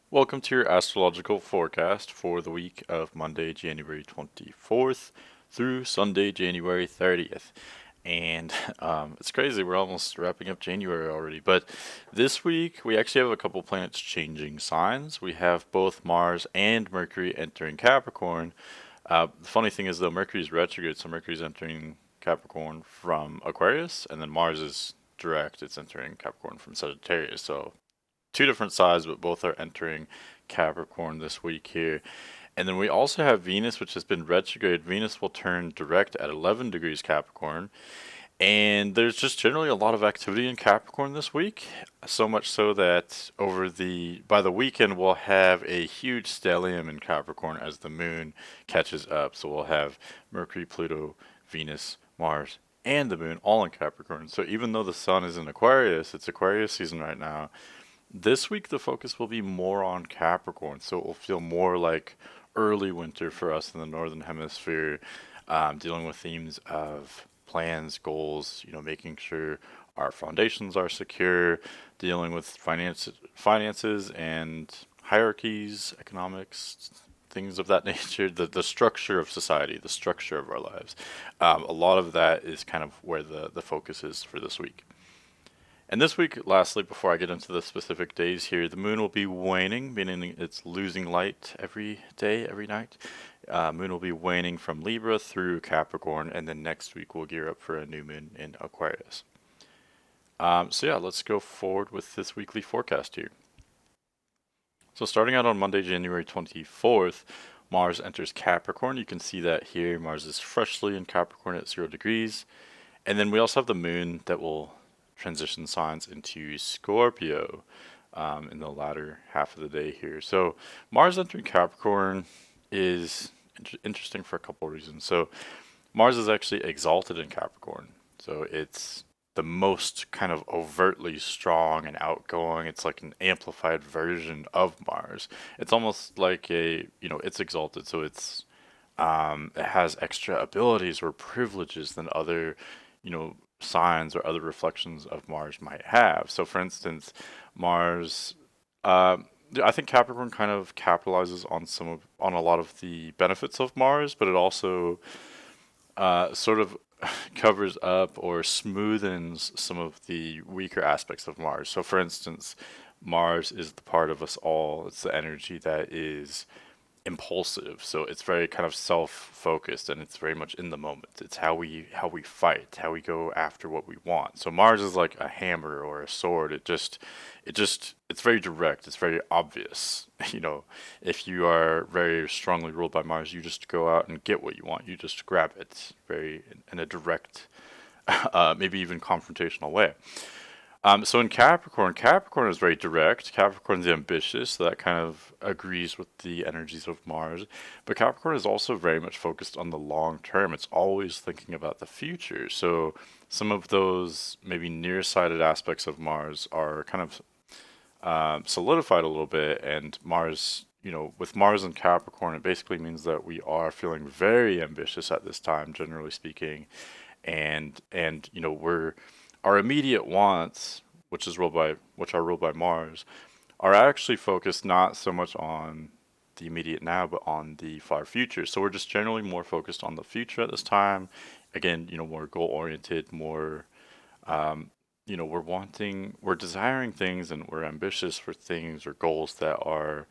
Welcome to your astrological forecast for the week of Monday, January 24th through Sunday, January 30th. And it's crazy, we're almost wrapping up January already. But this week, we actually have a couple planets changing signs. We have both Mars and Mercury entering Capricorn. The funny thing is, though, Mercury's retrograde, so Mercury's entering Capricorn from Aquarius, and then Mars is direct, it's entering Capricorn from Sagittarius. So two different sides, but both are entering Capricorn this week here. And then we also have Venus, which has been retrograde. Venus will turn direct at 11 degrees Capricorn. And there's just generally a lot of activity in Capricorn this week. So much so that by the weekend we'll have a huge stellium in Capricorn as the moon catches up. So we'll have Mercury, Pluto, Venus, Mars, and the moon all in Capricorn. So even though the sun is in Aquarius, it's Aquarius season right now. This week, the focus will be more on Capricorn, so it will feel more like early winter for us in the Northern Hemisphere, dealing with themes of plans, goals, making sure our foundations are secure, dealing with finances and hierarchies, economics, things of that nature, the structure of society, the structure of our lives. A lot of that is kind of where the focus is for this week. And this week, lastly, before I get into the specific days here, the moon will be waning, meaning it's losing light every day, every night. Moon will be waning from Libra through Capricorn, and then next week we'll gear up for a new moon in Aquarius. So yeah, let's go forward with this weekly forecast here. So starting out on Monday, January 24th, Mars enters Capricorn. You can see that here. Mars is freshly in Capricorn at 0 degrees. And then we also have the moon that will transition signs into Scorpio in the latter half of the day here. So Mars entering Capricorn is interesting for a couple of reasons. So Mars is actually exalted in Capricorn. So it's the most kind of overtly strong and outgoing. It's like an amplified version of Mars. It's almost like it's exalted. So it has extra abilities or privileges than other, signs or other reflections of Mars might have. So, for instance, Mars, uh, I think Capricorn kind of capitalizes on a lot of the benefits of Mars, but it also sort of covers up or smoothens some of the weaker aspects of Mars. So, for instance, Mars is the part of us all. It's the energy that is impulsive, so it's very kind of self-focused and it's very much in the moment. It's how we fight, how we go after what we want. So Mars is like a hammer or a sword. It's very direct, it's very obvious. If you are very strongly ruled by Mars, you just go out and get what you want. You just grab it very in a direct, maybe even confrontational way. So in Capricorn, Capricorn is very direct. Capricorn's ambitious, so that kind of agrees with the energies of Mars. But Capricorn is also very much focused on the long term. It's always thinking about the future. So some of those maybe nearsighted aspects of Mars are kind of solidified a little bit. And Mars, with Mars and Capricorn, it basically means that we are feeling very ambitious at this time, generally speaking, and we're our immediate wants, which are ruled by Mars, are actually focused not so much on the immediate now, but on the far future. So we're just generally more focused on the future at this time. Again, more goal oriented, more, we're desiring things and we're ambitious for things or goals that are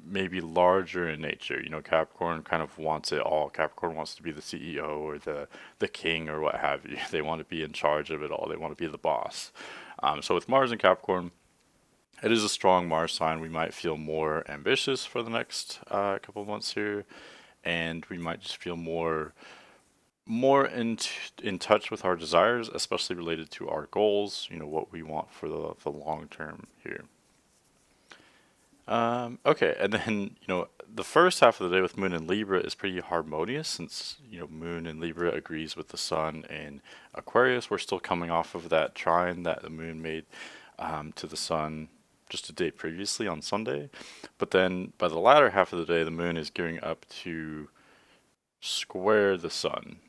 maybe larger in nature. Capricorn kind of wants it all. Capricorn wants to be the CEO or the king or what have you. They want to be in charge of it all. They want to be the boss. So with Mars and Capricorn, it is a strong Mars sign. We might feel more ambitious for the next couple of months here, and we might just feel more in touch with our desires, especially related to our goals. What we want for the long term here. Okay, and then, the first half of the day with Moon in Libra is pretty harmonious since, Moon in Libra agrees with the Sun in Aquarius. We're still coming off of that trine that the Moon made to the Sun just a day previously on Sunday. But then by the latter half of the day, the Moon is gearing up to square the Sun.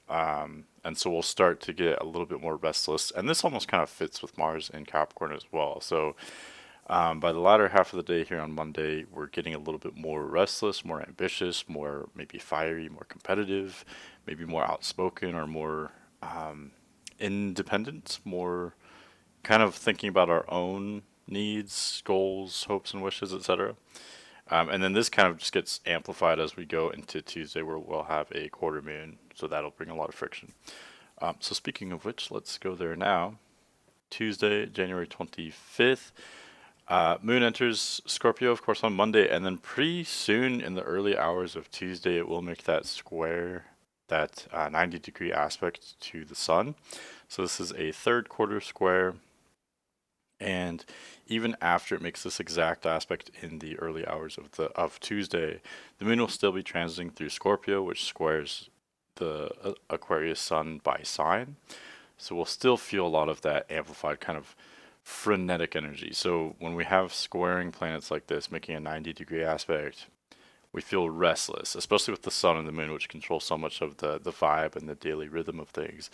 And so we'll start to get a little bit more restless. And this almost kind of fits with Mars in Capricorn as well. So By the latter half of the day here on Monday, we're getting a little bit more restless, more ambitious, more maybe fiery, more competitive, maybe more outspoken or more independent, more kind of thinking about our own needs, goals, hopes, and wishes, etc. And then this kind of just gets amplified as we go into Tuesday, where we'll have a quarter moon, so that'll bring a lot of friction. So speaking of which, let's go there now. Tuesday, January 25th. Moon enters Scorpio, of course, on Monday, and then pretty soon in the early hours of Tuesday, it will make that square, that 90-degree aspect to the Sun. So this is a third quarter square, and even after it makes this exact aspect in the early hours of Tuesday, the Moon will still be transiting through Scorpio, which squares the Aquarius Sun by sign. So we'll still feel a lot of that amplified kind of frenetic energy. So when we have squaring planets like this, making a 90-degree aspect, we feel restless, especially with the sun and the moon, which control so much of the vibe and the daily rhythm of things.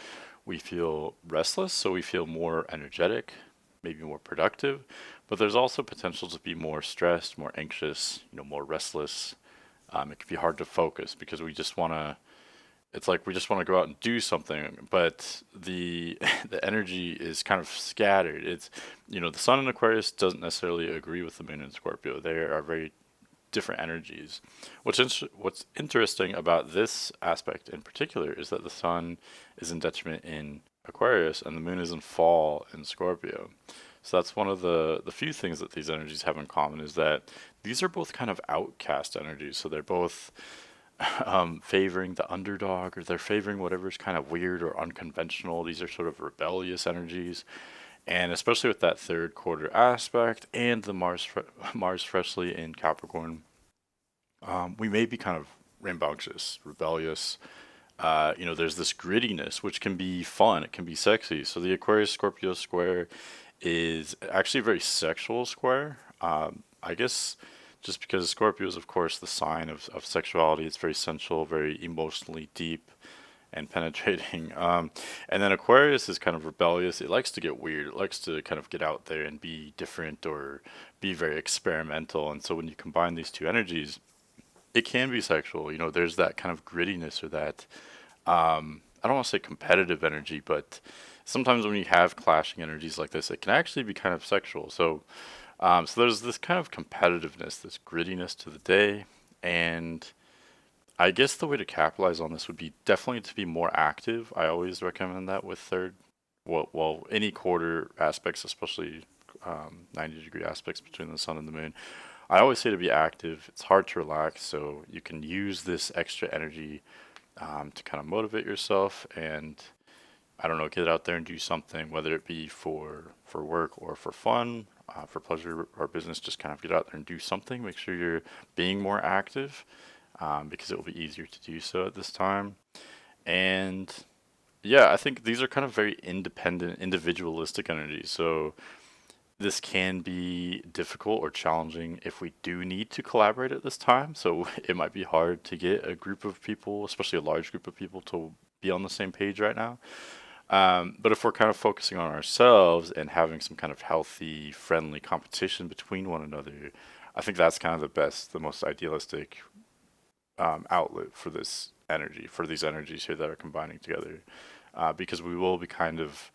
We feel restless, so we feel more energetic, maybe more productive, but there's also potential to be more stressed, more anxious, more restless. It can be hard to focus because we just want to it's like we just want to go out and do something, but the the energy is kind of scattered. It's the sun in Aquarius doesn't necessarily agree with the moon in Scorpio. They are very different energies. What's interesting about this aspect in particular is that the sun is in detriment in Aquarius and the moon is in fall in Scorpio. So that's one of the few things that these energies have in common is that these are both kind of outcast energies. So they're both favoring the underdog, or they're favoring whatever's kind of weird or unconventional. These are sort of rebellious energies, and especially with that third quarter aspect and the Mars freshly in Capricorn, we may be kind of rambunctious, rebellious. There's this grittiness, which can be fun. It can be sexy. So the Aquarius Scorpio square is actually a very sexual square. I guess just because Scorpio is, of course, the sign of sexuality. It's very sensual, very emotionally deep and penetrating. And then Aquarius is kind of rebellious. It likes to get weird. It likes to kind of get out there and be different or be very experimental. And so when you combine these two energies, it can be sexual. There's that kind of grittiness or that, I don't want to say competitive energy, but sometimes when you have clashing energies like this, it can actually be kind of sexual. So there's this kind of competitiveness, this grittiness to the day, and I guess the way to capitalize on this would be definitely to be more active. I always recommend that with any quarter aspects, especially 90-degree aspects between the sun and the moon. I always say to be active. It's hard to relax, so you can use this extra energy to kind of motivate yourself and I don't know, get out there and do something, whether it be for work or for fun, for pleasure or business. Just kind of get out there and do something. Make sure you're being more active because it will be easier to do so at this time. And yeah, I think these are kind of very independent, individualistic energies. So this can be difficult or challenging if we do need to collaborate at this time. So it might be hard to get a group of people, especially a large group of people, to be on the same page right now. But if we're kind of focusing on ourselves and having some kind of healthy, friendly competition between one another, I think that's kind of the best, the most idealistic outlet for this energy, for these energies here that are combining together. Because we will be kind of,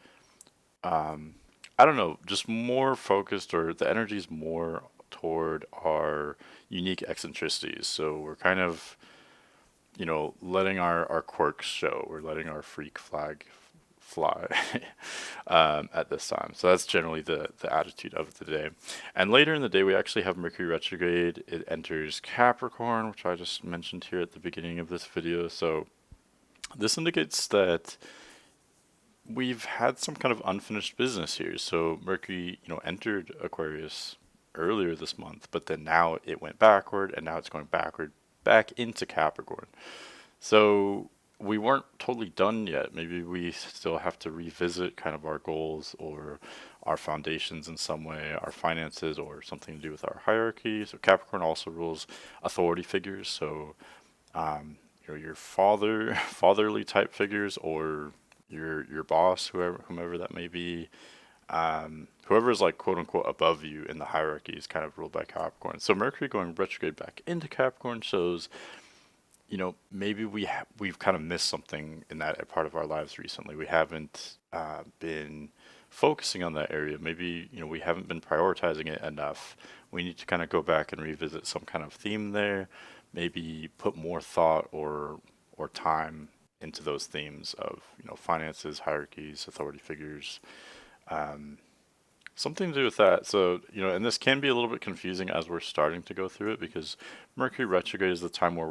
I don't know, just more focused, or the energy is more toward our unique eccentricities. So we're kind of, letting our quirks show. We're letting our freak flag fly at this time. So that's generally the attitude of the day. And later in the day, we actually have Mercury retrograde. It enters Capricorn, which I just mentioned here at the beginning of this video. So this indicates that we've had some kind of unfinished business here. So Mercury, entered Aquarius earlier this month, but then now it went backward, and now it's going backward back into Capricorn. So we weren't totally done yet. Maybe we still have to revisit kind of our goals or our foundations in some way, our finances, or something to do with our hierarchy. So Capricorn also rules authority figures. So your fatherly type figures, or your boss, whomever that may be. Whoever is like quote unquote above you in the hierarchy is kind of ruled by Capricorn. So Mercury going retrograde back into Capricorn shows, maybe we've kind of missed something in that part of our lives recently. We haven't been focusing on that area. Maybe, we haven't been prioritizing it enough. We need to kind of go back and revisit some kind of theme there. Maybe put more thought or time into those themes of, finances, hierarchies, authority figures, um, something to do with that. So, and this can be a little bit confusing as we're starting to go through it because Mercury retrograde is the time where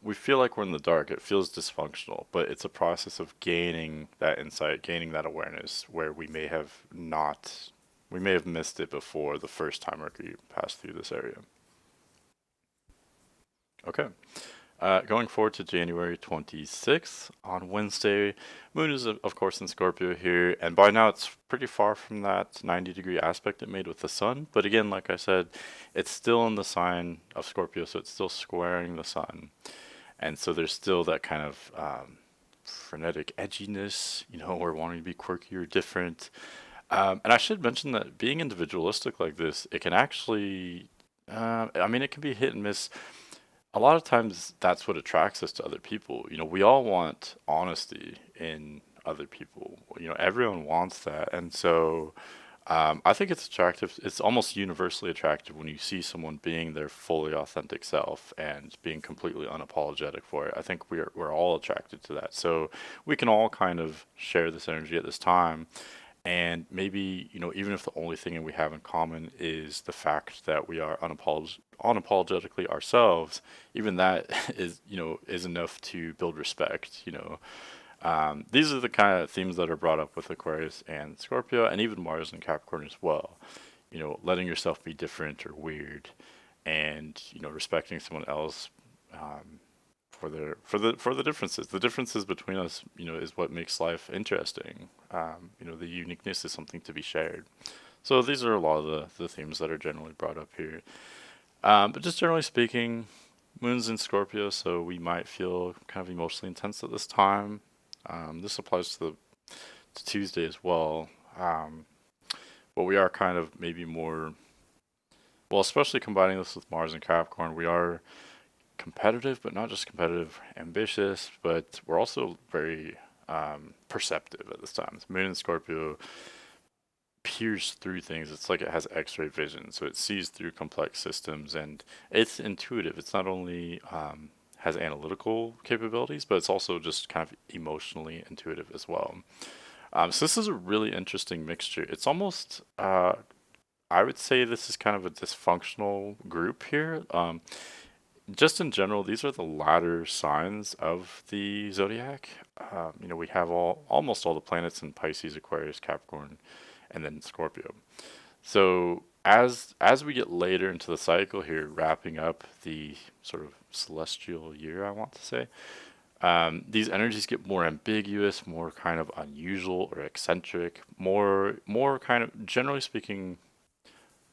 we feel like we're in the dark. It feels dysfunctional, but it's a process of gaining that insight, gaining that awareness where we may have missed it before the first time Mercury passed through this area. Okay. Going forward to January 26th on Wednesday, Moon is of course in Scorpio here, and by now it's pretty far from that 90-degree aspect it made with the Sun. But again, like I said, it's still in the sign of Scorpio, so it's still squaring the Sun, and so there's still that kind of frenetic edginess. We're wanting to be quirky or different. And I should mention that being individualistic like this, it can actually, it can be hit and miss. A lot of times that's what attracts us to other people. We all want honesty in other people. Everyone wants that. And so I think it's attractive. It's almost universally attractive when you see someone being their fully authentic self and being completely unapologetic for it. I think we're all attracted to that. So we can all kind of share this energy at this time. And maybe, even if the only thing we have in common is the fact that we are unapologetically ourselves, even that is enough to build respect. These are the kind of themes that are brought up with Aquarius and Scorpio, and even Mars and Capricorn as well. Letting yourself be different or weird, and respecting someone else for the differences. The differences between us, is what makes life interesting. The uniqueness is something to be shared. So these are a lot of the themes that are generally brought up here. But just generally speaking, Moon's in Scorpio, so we might feel kind of emotionally intense at this time. This applies to Tuesday as well. But we are kind of maybe more, well, especially combining this with Mars and Capricorn, we are competitive, but not just competitive, ambitious, but we're also very perceptive at this time. The Moon in Scorpio peers through things. It's like it has X-ray vision, so it sees through complex systems, and it's intuitive. It's not only has analytical capabilities, but it's also just kind of emotionally intuitive as well. So this is a really interesting mixture. It's almost, I would say, this is kind of a dysfunctional group here. Just in general, these are the latter signs of the zodiac. We have almost all the planets in Pisces, Aquarius, Capricorn, and then Scorpio. So as we get later into the cycle here, wrapping up the sort of celestial year, I want to say, these energies get more ambiguous, more kind of unusual or eccentric, more kind of, generally speaking,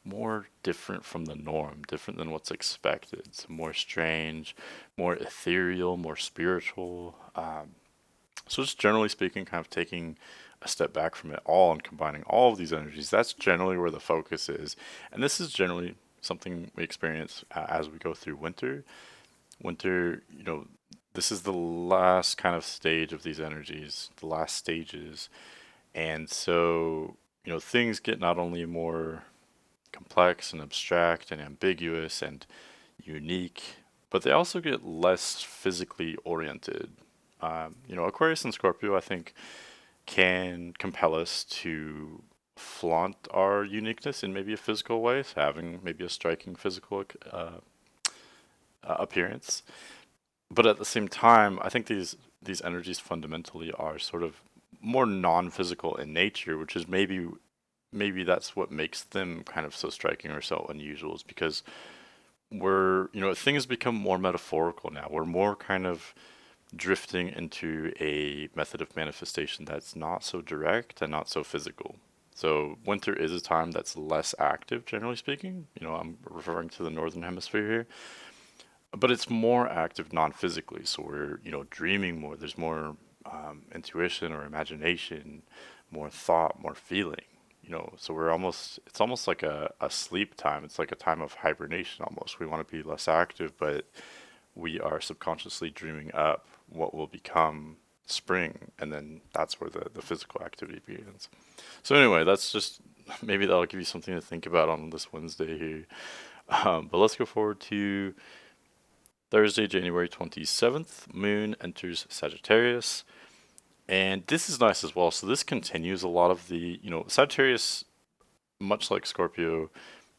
more different from the norm, different than what's expected. So more strange, more ethereal, more spiritual. So just generally speaking, kind of taking a step back from it all and combining all of these energies, that's generally where the focus is. And this is generally something we experience as we go through winter. Winter, this is the last kind of stage of these energies, the last stages. And so, things get not only more complex and abstract and ambiguous and unique, but they also get less physically oriented. Aquarius and Scorpio, I think, can compel us to flaunt our uniqueness in maybe a physical way, so having maybe a striking physical appearance. But at the same time, I think these energies fundamentally are sort of more non-physical in nature, which is maybe that's what makes them kind of so striking or so unusual, is because things become more metaphorical now. We're more kind of drifting into a method of manifestation that's not so direct and not so physical. So winter is a time that's less active, generally speaking. I'm referring to the northern hemisphere here, but it's more active non-physically. So we're dreaming more. There's more intuition or imagination, more thought, more feeling. So it's almost like a sleep time. It's like a time of hibernation almost. We want to be less active, but we are subconsciously dreaming up what will become spring, and then that's where the physical activity begins. So anyway, that's just maybe that'll give you something to think about on this Wednesday here. But let's go forward to Thursday, January 27th. Moon enters Sagittarius. And this is nice as well. So this continues a lot of Sagittarius, much like Scorpio,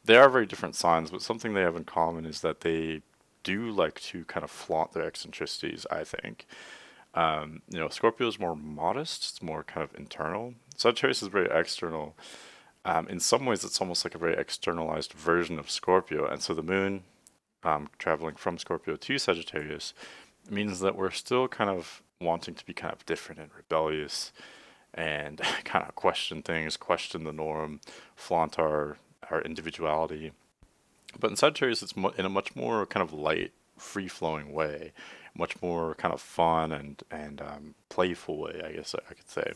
they are very different signs, but something they have in common is that they do like to kind of flaunt their eccentricities, I think. Scorpio is more modest, it's more kind of internal. Sagittarius is very external. In some ways, it's almost like a very externalized version of Scorpio. And so the moon traveling from Scorpio to Sagittarius means that we're still kind of wanting to be kind of different and rebellious and kind of question things, question the norm, flaunt our individuality. But in Sagittarius, it's in a much more kind of light, free flowing way, much more kind of fun and playful way, I guess I could say.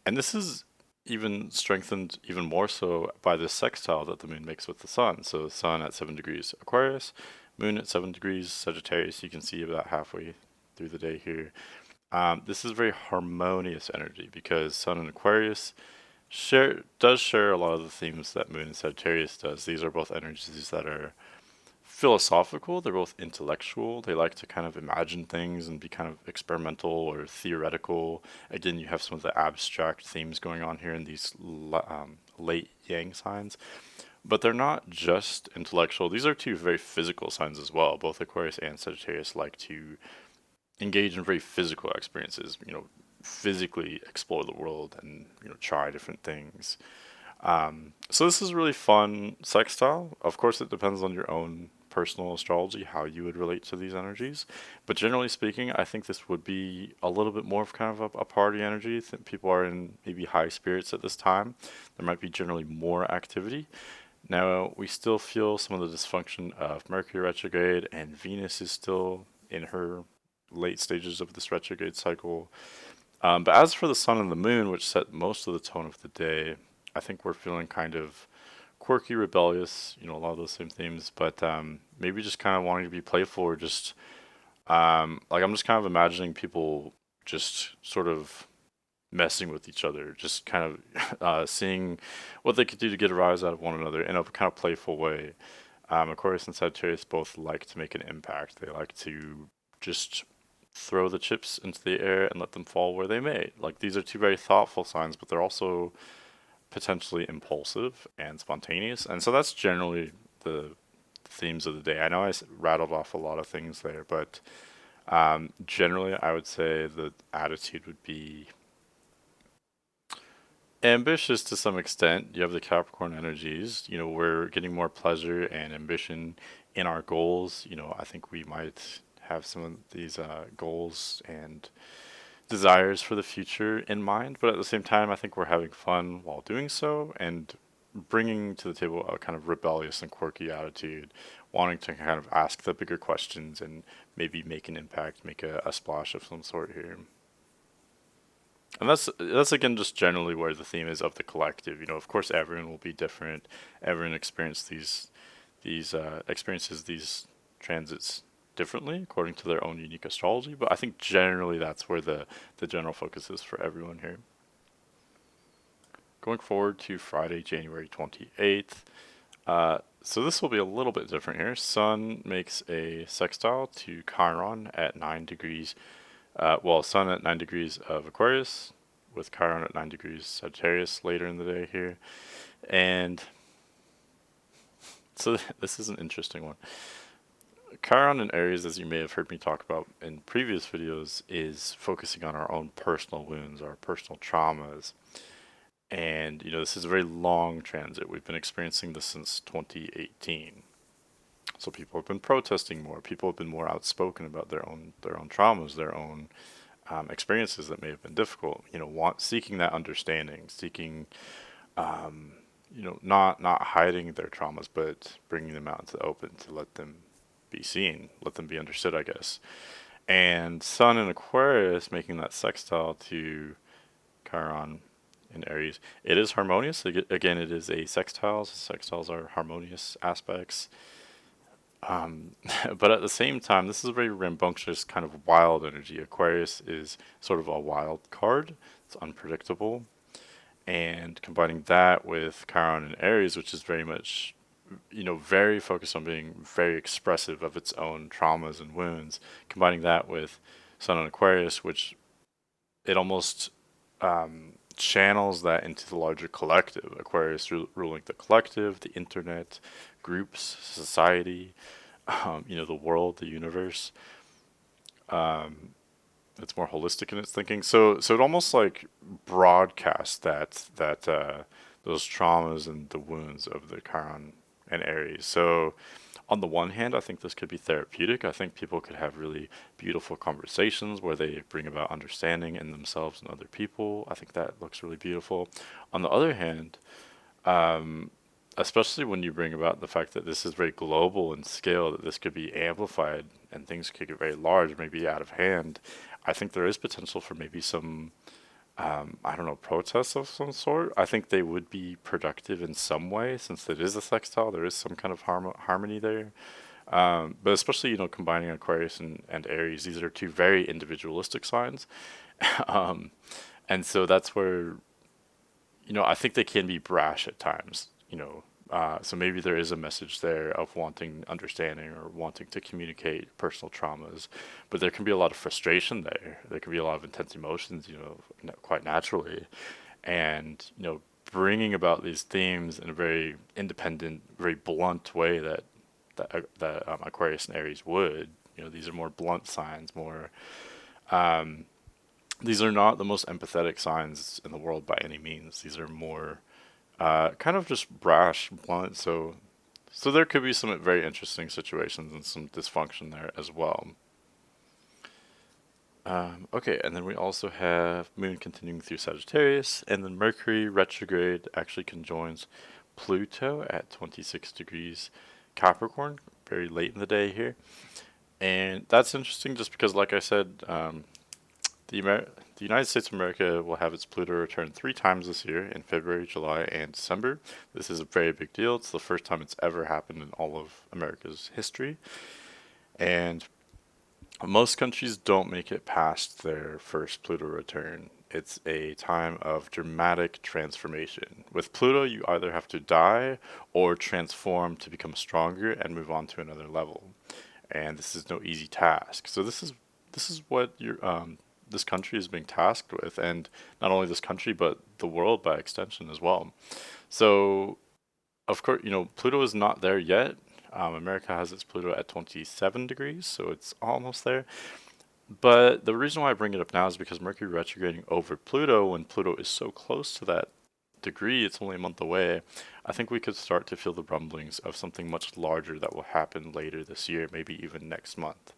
And this is even strengthened even more so by the sextile that the moon makes with the sun. So the sun at 7 degrees Aquarius, moon at 7 degrees Sagittarius. You can see about halfway through the day here. This is very harmonious energy because sun and Aquarius share a lot of the themes that moon and Sagittarius does. These are both energies that are philosophical, they're both intellectual. They like to kind of imagine things and be kind of experimental or theoretical. Again, you have some of the abstract themes going on here in these late yang signs. But they're not just intellectual. These are two very physical signs as well. Both Aquarius and Sagittarius like to engage in very physical experiences, physically explore the world and, try different things. So this is really fun sextile. Of course, it depends on your own personal astrology, how you would relate to these energies. But generally speaking, I think this would be a little bit more of kind of a party energy. I think people are in maybe high spirits at this time. There might be generally more activity. Now, we still feel some of the dysfunction of Mercury retrograde, and Venus is still in her late stages of this retrograde cycle. But as for the sun and the moon, which set most of the tone of the day, I think we're feeling kind of quirky, rebellious, a lot of those same themes, but maybe just kind of wanting to be playful or just, like I'm just kind of imagining people just sort of messing with each other, just kind of seeing what they could do to get a rise out of one another in a kind of playful way. Aquarius and Sagittarius both like to make an impact. They like to just throw the chips into the air and let them fall where they may. Like these are two very thoughtful signs, but they're also potentially impulsive and spontaneous. And so that's generally the themes of the day. I know I rattled off a lot of things there, but generally I would say the attitude would be ambitious to some extent. You have the Capricorn energies. We're getting more pleasure and ambition in our goals. I think we might have some of these goals and desires for the future in mind, but at the same time, I think we're having fun while doing so and bringing to the table a kind of rebellious and quirky attitude, wanting to kind of ask the bigger questions and maybe make an impact, make a splash of some sort here. And that's again just generally where the theme is of the collective. Of course, everyone will be different. Everyone experiences these transits differently according to their own unique astrology, but I think generally that's where the general focus is for everyone here. Going forward to Friday, January 28th. So this will be a little bit different here. Sun makes a sextile to Chiron at 9 degrees. Sun at 9 degrees of Aquarius with Chiron at 9 degrees Sagittarius later in the day here. And so this is an interesting one. Chiron in Aries, as you may have heard me talk about in previous videos, is focusing on our own personal wounds, our personal traumas. And, this is a very long transit. We've been experiencing this since 2018. So people have been protesting more. People have been more outspoken about their own traumas, their own experiences that may have been difficult. Seeking that understanding, seeking, not hiding their traumas, but bringing them out into the open to let them be seen, let them be understood, I guess. And Sun in Aquarius making that sextile to Chiron in Aries. It is harmonious. Again, it is a sextile. So sextiles are harmonious aspects. Um, but at the same time, this is a very rambunctious kind of wild energy. Aquarius is sort of a wild card. It's unpredictable. And combining that with Chiron and Aries, which is very much, very focused on being very expressive of its own traumas and wounds, combining that with Sun and Aquarius, which it almost channels that into the larger collective. Aquarius ruling the collective, the internet, groups, society, the world, the universe. Um, it's more holistic in its thinking. So it almost like broadcasts that those traumas and the wounds of the Chiron and Aries. So on the one hand, I think this could be therapeutic. I think people could have really beautiful conversations where they bring about understanding in themselves and other people. I think that looks really beautiful. On the other hand, um, especially when you bring about the fact that this is very global in scale, that this could be amplified and things could get very large, maybe out of hand. I think there is potential for maybe some, I don't know, protests of some sort. I think they would be productive in some way since it is a sextile. There is some kind of harmony there. But especially, combining Aquarius and Aries, these are two very individualistic signs. um, and so that's where I think they can be brash at times, so maybe there is a message there of wanting understanding or wanting to communicate personal traumas, but there can be a lot of frustration there. There can be a lot of intense emotions, quite naturally, and bringing about these themes in a very independent, very blunt way that Aquarius and Aries would. These are more blunt signs, more. Um, these are not the most empathetic signs in the world by any means. These are more kind of just brash, blunt. So there could be some very interesting situations and some dysfunction there as well. Okay, and then we also have Moon continuing through Sagittarius, and then Mercury retrograde actually conjoins Pluto at 26 degrees Capricorn, very late in the day here. And that's interesting just because, like I said, the United States of America will have its Pluto return 3 times this year in February, July, and December. This is a very big deal. It's the first time it's ever happened in all of America's history. And most countries don't make it past their first Pluto return. It's a time of dramatic transformation. With Pluto, you either have to die or transform to become stronger and move on to another level. And this is no easy task. So this is what this country is being tasked with, and not only this country but the world by extension as well. So of course, Pluto is not there yet. America has its Pluto at 27 degrees, so it's almost there. But the reason why I bring it up now is because Mercury retrograding over Pluto, when Pluto is so close to that degree, it's only a month away. I think we could start to feel the rumblings of something much larger that will happen later this year, maybe even next month.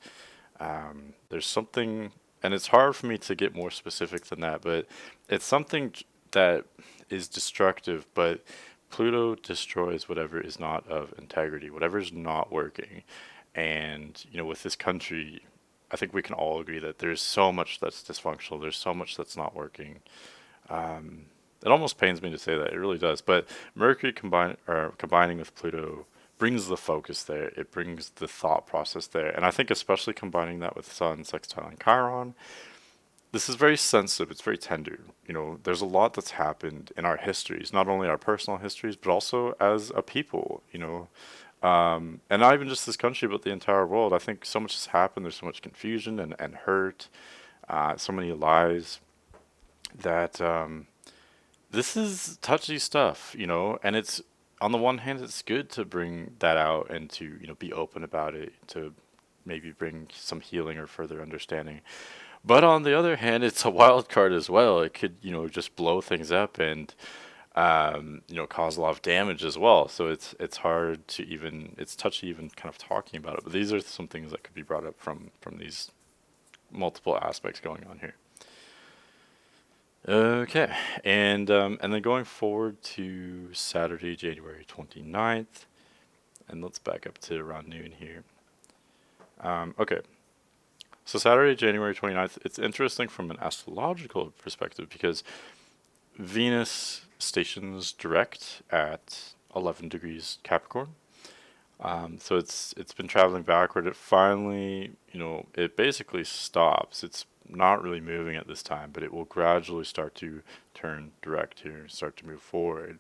There's something, and it's hard for me to get more specific than that, but it's something that is destructive, but Pluto destroys whatever is not of integrity, whatever is not working. And, with this country, I think we can all agree that there's so much that's dysfunctional, there's so much that's not working. Um, it almost pains me to say that, it really does. But Mercury combining with Pluto brings the focus there. It brings the thought process there. And I think especially combining that with Sun, Sextile, and Chiron, this is very sensitive. It's very tender. There's a lot that's happened in our histories, not only our personal histories, but also as a people. And not even just this country, but the entire world. I think so much has happened. There's so much confusion and hurt, so many lies that this is touchy stuff, and it's on the one hand, it's good to bring that out and to, be open about it, to maybe bring some healing or further understanding. But on the other hand, it's a wild card as well. It could, just blow things up and, cause a lot of damage as well. So it's hard to even, it's touchy even kind of talking about it. But these are some things that could be brought up from these multiple aspects going on here. Okay, and then going forward to Saturday, January 29th, and let's back up to around noon here. Okay, So Saturday, January 29th, it's interesting from an astrological perspective because Venus stations direct at 11 degrees Capricorn. So it's been traveling backward. It finally, it basically stops. It's not really moving at this time, but it will gradually start to turn direct here, start to move forward.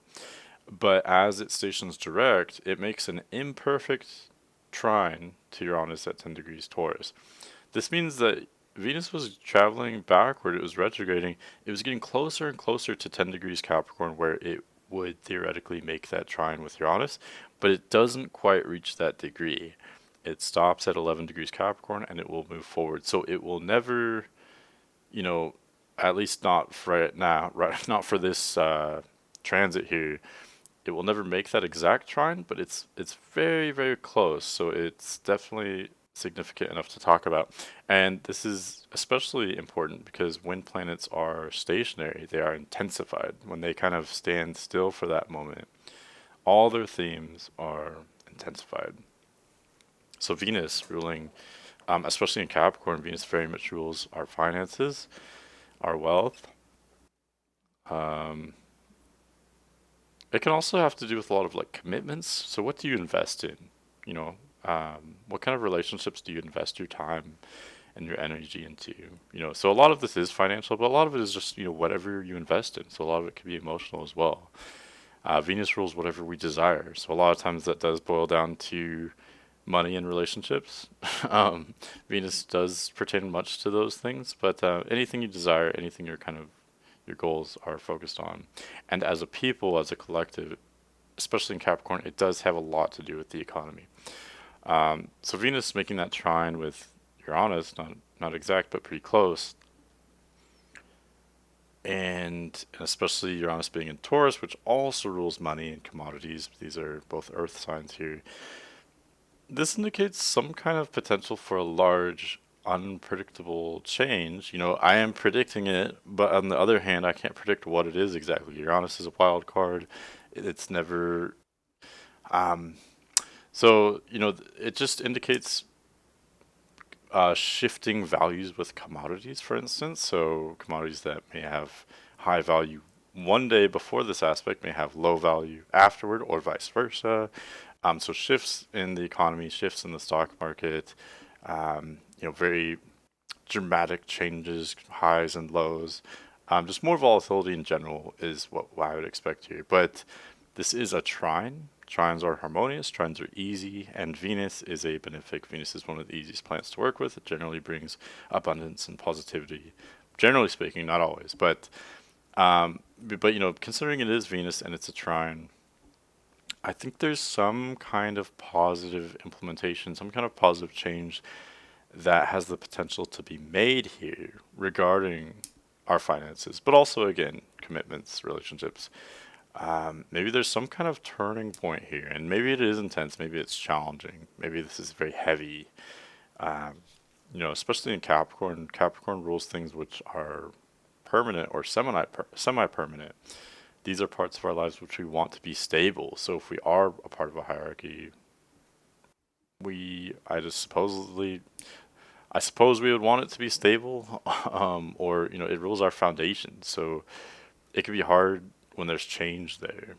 But as it stations direct, it makes an imperfect trine to Uranus at 10 degrees Taurus. This means that Venus was traveling backward, it was retrograding, it was getting closer and closer to 10 degrees Capricorn, where it would theoretically make that trine with Uranus, but it doesn't quite reach that degree. It stops at 11 degrees Capricorn and it will move forward. So it will never, you know, at least not for right now, right, not for this transit here. It will never make that exact trine, but it's very, very close. So it's definitely significant enough to talk about. And this is especially important because when planets are stationary, they are intensified. When they kind of stand still for that moment, all their themes are intensified. So Venus ruling, especially in Capricorn, Venus very much rules our finances, our wealth. Um, it can also have to do with a lot of like commitments. So what do you invest in? You know, what kind of relationships do you invest your time and your energy into? So a lot of this is financial, but a lot of it is just whatever you invest in. So a lot of it can be emotional as well. Venus rules whatever we desire. So a lot of times that does boil down to money and relationships. Venus does pertain much to those things, but anything you desire, anything your goals are focused on. And as a people, as a collective, especially in Capricorn, it does have a lot to do with the economy. So Venus making that trine with Uranus, not exact, but pretty close, and especially Uranus being in Taurus, which also rules money and commodities. These are both earth signs here. This indicates some kind of potential for a large, unpredictable change. I am predicting it, but on the other hand, I can't predict what it is exactly. Uranus is a wild card. It's never. Um, it just indicates shifting values with commodities, for instance. So commodities that may have high value one day before this aspect may have low value afterward, or vice versa. So shifts in the economy, shifts in the stock market, very dramatic changes, highs and lows. Just more volatility in general is what I would expect here. But this is a trine. Trines are harmonious, trines are easy, and Venus is a benefic. Venus is one of the easiest planets to work with. It generally brings abundance and positivity. Generally speaking, not always, but considering it is Venus and it's a trine, I think there's some kind of positive implementation, some kind of positive change that has the potential to be made here regarding our finances, but also again commitments, relationships. Maybe there's some kind of turning point here, and maybe it is intense, maybe it's challenging, maybe this is very heavy. Um, Especially in Capricorn. Capricorn rules things which are permanent or semi permanent. These are parts of our lives which we want to be stable. So if we are a part of a hierarchy, I suppose we would want it to be stable, or it rules our foundation. So it can be hard when there's change there.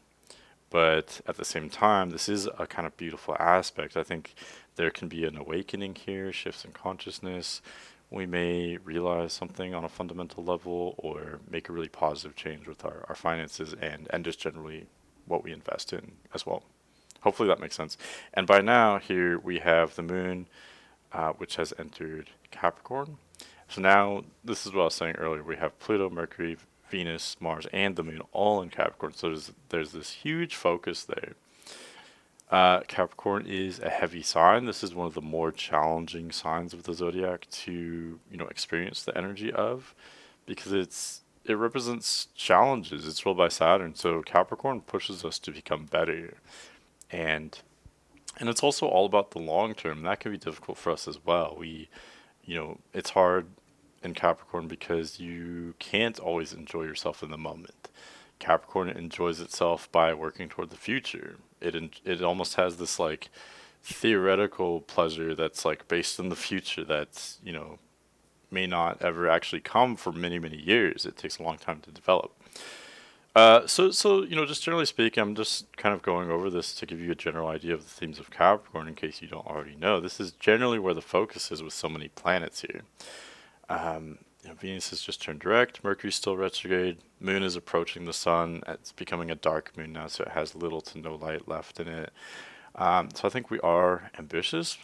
But at the same time, this is a kind of beautiful aspect. I think there can be an awakening here, shifts in consciousness. We may realize something on a fundamental level or make a really positive change with our finances and just generally what we invest in as well. Hopefully that makes sense. And by now, here we have the moon, which has entered Capricorn. So now, this is what I was saying earlier. We have Pluto, Mercury, Venus, Mars, and the moon all in Capricorn. So there's this huge focus there. Capricorn is a heavy sign. This is one of the more challenging signs of the zodiac to experience the energy of, because it represents challenges. It's ruled by Saturn, so Capricorn pushes us to become better, and it's also all about the long term. That can be difficult for us as well. It's hard in Capricorn because you can't always enjoy yourself in the moment. Capricorn enjoys itself by working toward the future. It almost has this like theoretical pleasure that's like based in the future, that's may not ever actually come for many, many years. It takes a long time to develop. Just generally speaking, I'm just kind of going over this to give you a general idea of the themes of Capricorn in case you don't already know. This is generally where the focus is with so many planets here. Venus has just turned direct, Mercury's still retrograde, Moon is approaching the Sun. It's becoming a dark moon now, so it has little to no light left in it. So I think we are ambitious.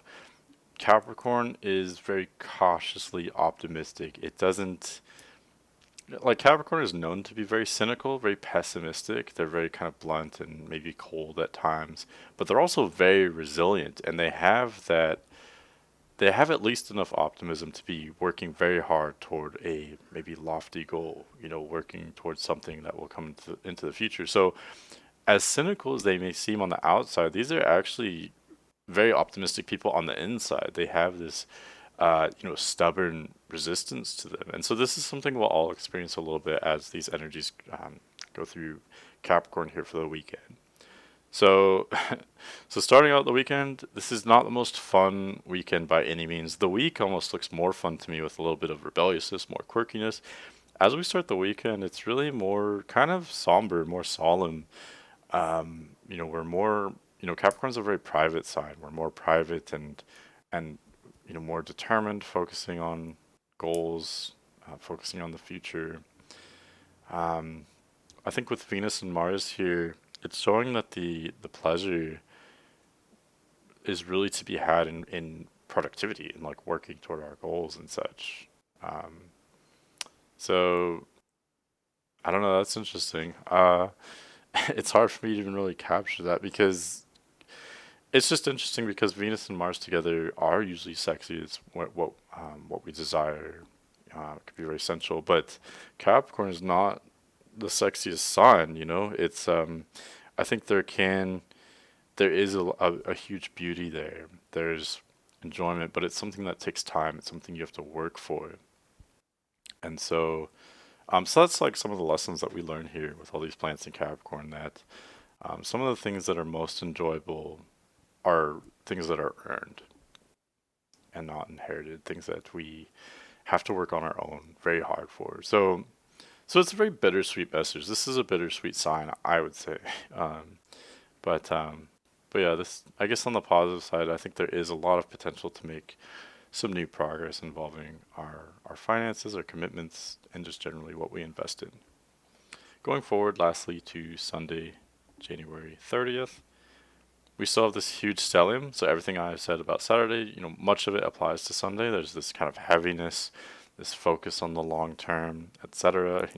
Capricorn is very cautiously optimistic. It doesn't like Capricorn is known to be very cynical, very pessimistic. They're very kind of blunt and maybe cold at times, but they're also very resilient, and they have at least enough optimism to be working very hard toward a maybe lofty goal, working towards something that will come into the future. So, as cynical as they may seem on the outside, these are actually very optimistic people on the inside. They have this, stubborn resistance to them. And so this is something we'll all experience a little bit as these energies go through Capricorn here for the weekend. So, so starting out the weekend, this is not the most fun weekend by any means. The week almost looks more fun to me with a little bit of rebelliousness, more quirkiness. As we start the weekend, it's really more kind of somber, more solemn. We're more, Capricorn's a very private side. We're more private and more determined, focusing on goals, focusing on the future. Um, I think with Venus and Mars here, it's showing that the pleasure is really to be had in productivity and like working toward our goals and such. Um, so I don't know, that's interesting. It's hard for me to even really capture that because it's just interesting because Venus and Mars together are usually sexy. It's what we desire. It could be very sensual, but Capricorn is not the sexiest sign. It's I think there is a huge beauty there. There's enjoyment, but it's something that takes time. It's something you have to work for, and so that's like some of the lessons that we learn here with all these planets in Capricorn. That some of the things that are most enjoyable are things that are earned and not inherited, things that we have to work on our own very hard for. So it's a very bittersweet message. This is a bittersweet sign, I would say. Um, but um, but yeah, this I guess on the positive side, I think there is a lot of potential to make some new progress involving our finances, our commitments, and just generally what we invest in. Going forward, lastly, to Sunday, January 30th. We still have this huge stellium, so everything I have said about Saturday, much of it applies to Sunday. There's this kind of heaviness, this focus on the long term, etc.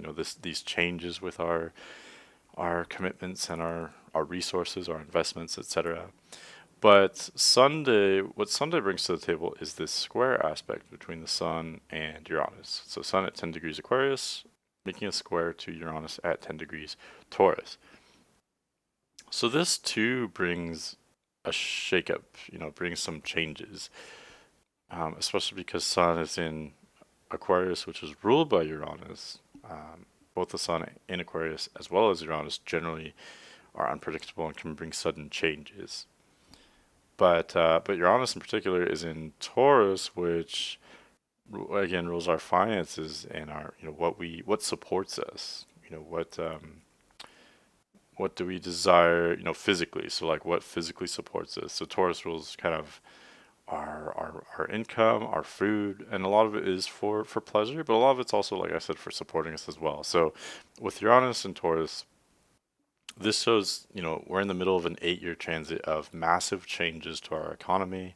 These changes with our commitments and our resources, our investments, etc. But what Sunday brings to the table is this square aspect between the Sun and Uranus. So Sun at 10 degrees Aquarius, making a square to Uranus at 10 degrees Taurus. So this too brings a shakeup, brings some changes, especially because Sun is in Aquarius, which is ruled by Uranus. Both the Sun in Aquarius as well as Uranus generally are unpredictable and can bring sudden changes. But Uranus in particular is in Taurus, which again rules our finances and our what supports us. What do we desire, physically? So like what physically supports us. So Taurus rules kind of our income, our food, and a lot of it is for pleasure, but a lot of it's also, like I said, for supporting us as well. So with Uranus and Taurus, this shows, we're in the middle of an 8-year transit of massive changes to our economy,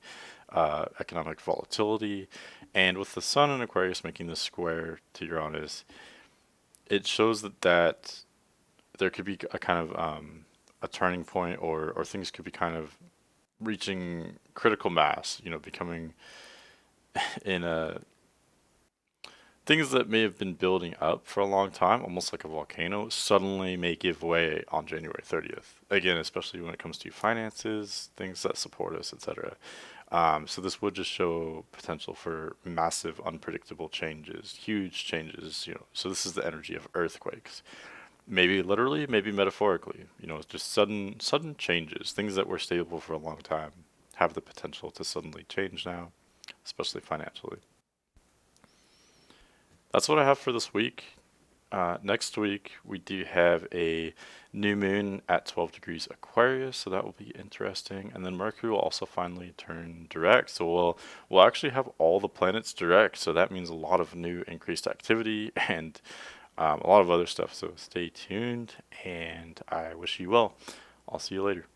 economic volatility, and with the Sun in Aquarius making this square to Uranus, it shows that there could be a kind of a turning point, or things could be kind of reaching critical mass, becoming in a things that may have been building up for a long time, almost like a volcano, suddenly may give way on January 30th. Again, especially when it comes to finances, things that support us, etc. So this would just show potential for massive, unpredictable changes, huge changes. So this is the energy of earthquakes. Maybe literally, maybe metaphorically. Just sudden changes. Things that were stable for a long time have the potential to suddenly change now, especially financially. that's what I have for this week. Next week, we do have a new moon at 12 degrees Aquarius, so that will be interesting. And then Mercury will also finally turn direct, so we'll actually have all the planets direct. So that means a lot of new increased activity and a lot of other stuff. So stay tuned, and I wish you well. I'll see you later.